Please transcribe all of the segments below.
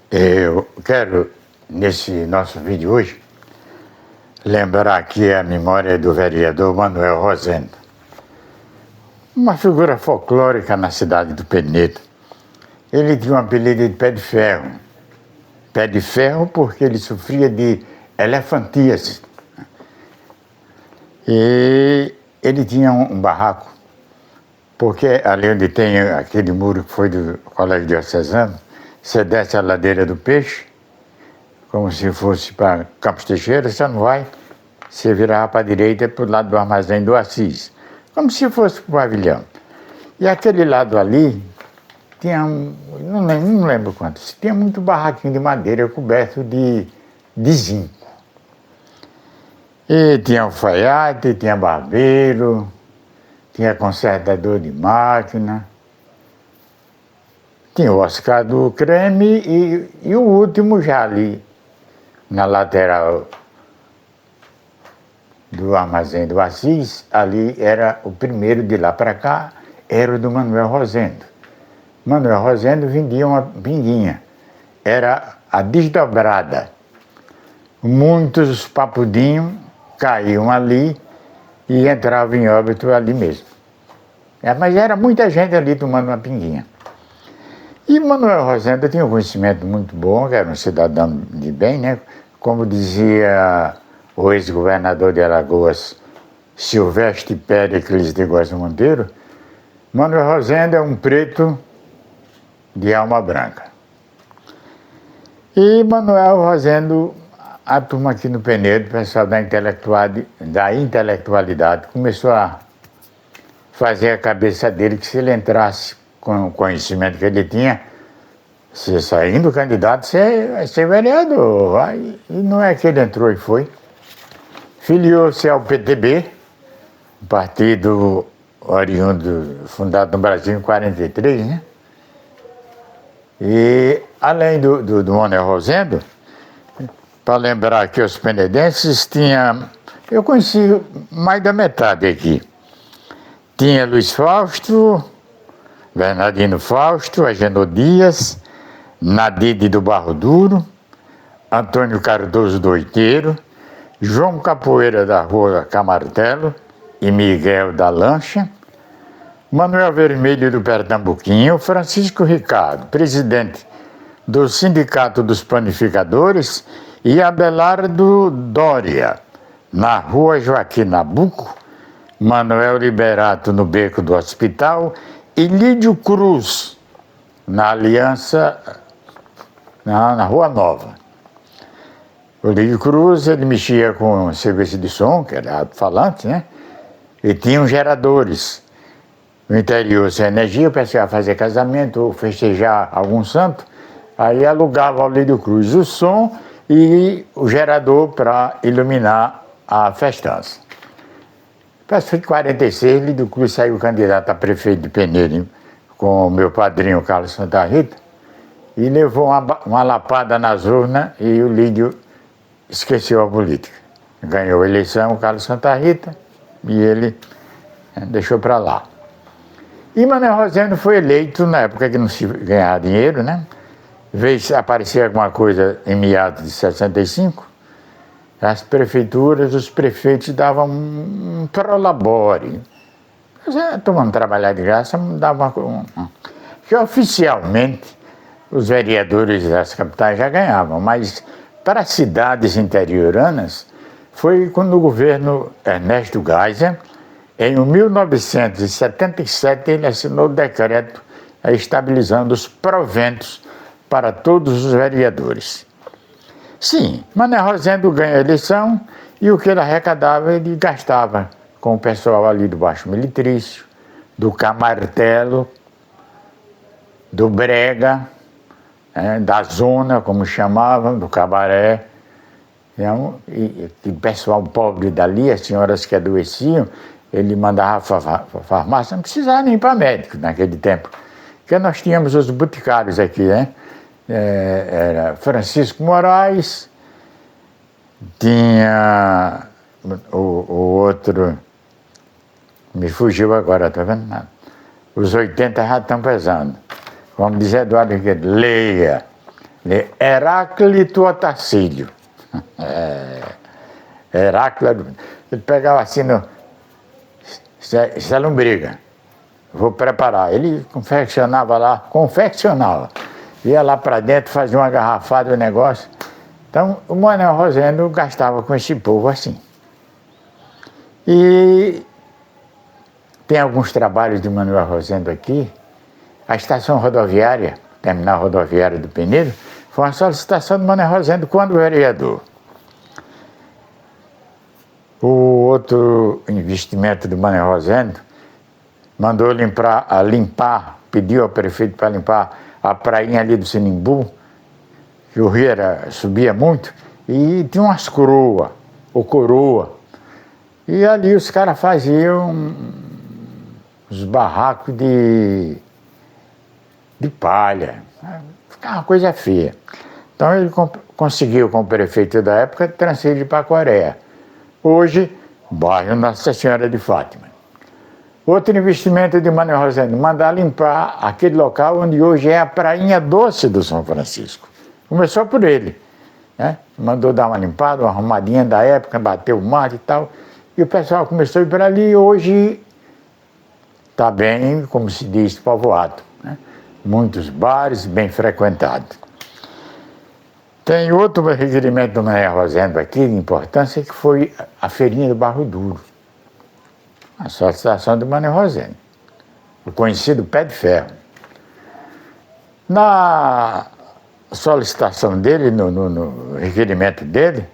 Eu quero, nesse nosso vídeo hoje, lembrar aqui a memória do vereador Manuel Rosendo, uma figura folclórica na cidade do Penedo. Ele tinha um apelido de Pé de Ferro. Pé de Ferro porque ele sofria de elefantíase. E ele tinha um barraco, porque ali onde tem aquele muro que foi do Colégio Diocesano, você desce a ladeira do Peixe, como se fosse para Campos Teixeira, você não vai, você virava para a direita para o lado do Armazém do Assis, como se fosse para o pavilhão. E aquele lado ali tinha, não lembro quantos, tinha muito barraquinho de madeira coberto de zinco. E tinha alfaiate, tinha barbeiro, tinha consertador de máquina, tinha o Oscar do Creme e o último já ali, na lateral do Armazém do Assis, ali era o primeiro de lá para cá, era o do Manuel Rosendo. Manuel Rosendo vendia uma pinguinha, era a desdobrada. Muitos papudinhos caíam ali e entravam em óbito ali mesmo. Mas era muita gente ali tomando uma pinguinha. E Manuel Rosendo tinha um conhecimento muito bom, que era um cidadão de bem, né? Como dizia o ex-governador de Alagoas, Silvestre Péricles de Góes Monteiro, Manuel Rosendo é um preto de alma branca. E Manuel Rosendo, a turma aqui no Penedo, o pessoal da intelectualidade, começou a fazer a cabeça dele que se ele entrasse com o conhecimento que ele tinha, se saindo candidato, você vai ser vereador. E não é que ele entrou e foi. Filiou-se ao PTB, um partido oriundo, fundado no Brasil em 1943, né? E além do Manuel Rosendo, para lembrar que os penedenses tinha, eu conheci mais da metade aqui. Tinha Luiz Fausto, Bernardino Fausto, Agenor Dias, Nadide do Barro Duro, Antônio Cardoso do Oiteiro, João Capoeira da Rua Camartelo e Miguel da Lancha, Manuel Vermelho do Pernambuquinho, Francisco Ricardo, presidente do Sindicato dos Panificadores, e Abelardo Dória, na Rua Joaquim Nabuco, Manuel Liberato no Beco do Hospital e Lídio Cruz, na Aliança, na Rua Nova. O Lídio Cruz, ele mexia com serviço de som, que era alto-falante, né? E tinham geradores. No interior, sem energia, o pessoal ia fazer casamento ou festejar algum santo, aí alugava ao Lídio Cruz o som e o gerador para iluminar a festança. Parece que em 1946, Lídio Cruz saiu candidato a prefeito de Penedo com o meu padrinho Carlos Santa Rita e levou uma lapada nas urnas e o Lídio esqueceu a política. Ganhou a eleição o Carlos Santa Rita e ele deixou para lá. E Manuel Rosendo foi eleito na época que não se ganhava dinheiro, né? Veio aparecer alguma coisa em meados de 65, as prefeituras, os prefeitos davam um prolabore. Tomando trabalhar de graça, dava que oficialmente os vereadores das capitais já ganhavam, mas para as cidades interioranas foi quando o governo Ernesto Geisel, em 1977, ele assinou o decreto estabilizando os proventos para todos os vereadores. Sim, Manuel Rosendo ganha a eleição e o que ele arrecadava ele gastava com o pessoal ali do Baixo Militrício, do Camartelo, do Brega, da Zona, como chamavam, do Cabaré. E o pessoal pobre dali, as senhoras que adoeciam, ele mandava para a farmácia, não precisava nem para médico naquele tempo. Porque nós tínhamos os boticários aqui, né? Era Francisco Moraes, tinha o outro, me fugiu agora, tá vendo? Os 80 já estão pesando. Como diz Eduardo Riquet, leia. Heráclito Otacílio. Heráclito, ele pegava assim no... Isso é lombriga. Vou preparar. Ele confeccionava lá, ia lá para dentro, fazia uma garrafada do negócio. Então, o Manuel Rosendo gastava com esse povo assim. E tem alguns trabalhos de Manuel Rosendo aqui. A estação rodoviária, terminal rodoviária do Penedo, foi uma solicitação do Manuel Rosendo quando vereador. O outro investimento do Manuel Rosendo mandou limpar, pediu ao prefeito para limpar a prainha ali do Sinimbu, que o rio subia muito, e tinha umas coroas. E ali os caras faziam os barracos de palha. Ficava uma coisa feia. Então ele conseguiu, com o prefeito da época, transferir para a Coreia. Hoje, bairro Nossa Senhora de Fátima. Outro investimento de Manuel Rosendo, mandar limpar aquele local onde hoje é a Prainha Doce do São Francisco. Começou por ele, né? Mandou dar uma limpada, uma arrumadinha da época, bateu o mato e tal. E o pessoal começou a ir para ali e hoje está bem, como se diz, povoado, né? Muitos bares, bem frequentados. Tem outro requerimento do Manuel Rosendo aqui, de importância, que foi a feirinha do Barro Duro. A solicitação do Manuel Rosendo, o conhecido Pé de Ferro. Na solicitação dele, no requerimento dele,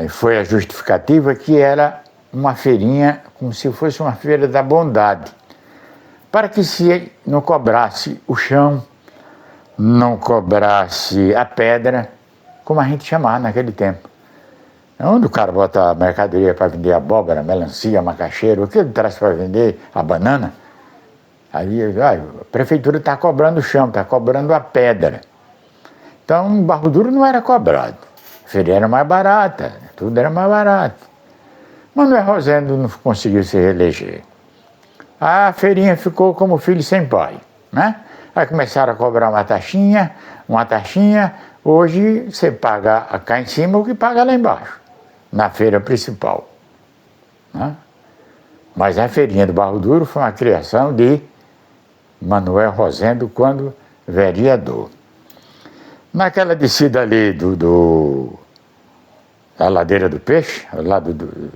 foi a justificativa que era uma feirinha como se fosse uma feira da bondade, para que se não cobrasse o chão, não cobrasse a pedra, como a gente chamava naquele tempo. Onde o cara bota a mercadoria para vender abóbora, melancia, macaxeira, o que ele traz para vender? A banana. Aí a prefeitura está cobrando o chão, está cobrando a pedra. Então, o Barro Duro não era cobrado. A feira era mais barata, tudo era mais barato. Manuel Rosendo não conseguiu se reeleger. A feirinha ficou como filho sem pai, né? Aí começaram a cobrar uma taxinha. Hoje você paga cá em cima o que paga lá embaixo, na feira principal, né? Mas a feirinha do Barro Duro foi uma criação de Manuel Rosendo quando vereador. Naquela descida ali da Ladeira do Peixe, ao lado do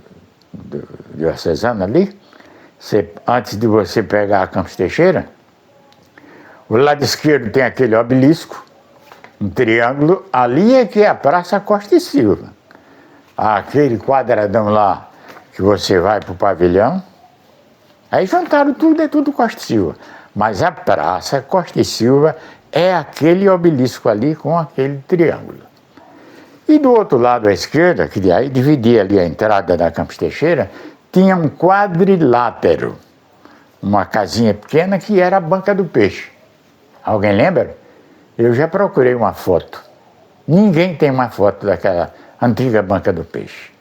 Diocesano ali, antes de você pegar a Campos Teixeira, o lado esquerdo tem aquele obelisco, um triângulo, ali é que é a Praça Costa e Silva. Aquele quadradão lá que você vai para o pavilhão, aí juntaram tudo, é tudo Costa e Silva. Mas a Praça Costa e Silva é aquele obelisco ali com aquele triângulo. E do outro lado à esquerda, que aí dividia ali a entrada da Campos Teixeira, tinha um quadrilátero, uma casinha pequena que era a Banca do Peixe. Alguém lembra? Eu já procurei uma foto. Ninguém tem uma foto daquela antiga Banca do Peixe.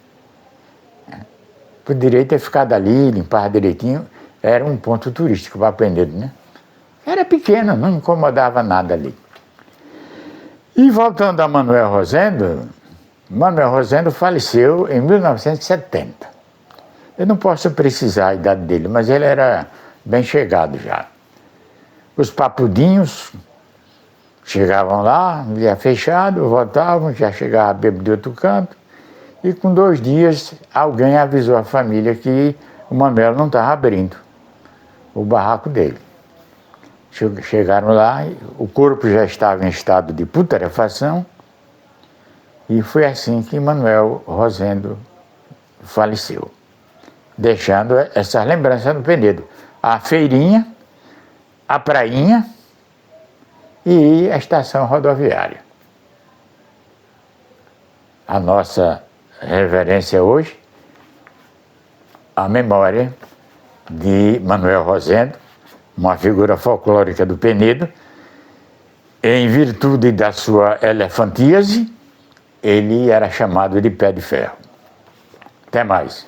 Poderia ter ficado ali, limpar direitinho. Era um ponto turístico para Penedo, né? Era pequeno, não incomodava nada ali. E voltando a Manuel Rosendo faleceu em 1970. Eu não posso precisar a idade dele, mas ele era bem chegado já. Os papudinhos chegavam lá, ia fechado, voltavam, já chegava bêbado de outro canto. E com 2 dias, alguém avisou a família que o Manuel não estava abrindo o barraco dele. Chegaram lá, o corpo já estava em estado de putrefação, e foi assim que Manuel Rosendo faleceu, deixando essas lembranças no Penedo. A feirinha, a prainha e a estação rodoviária. A nossa reverência hoje, a memória de Manuel Rosendo, uma figura folclórica do Penedo. Em virtude da sua elefantíase, ele era chamado de Pé de Ferro. Até mais.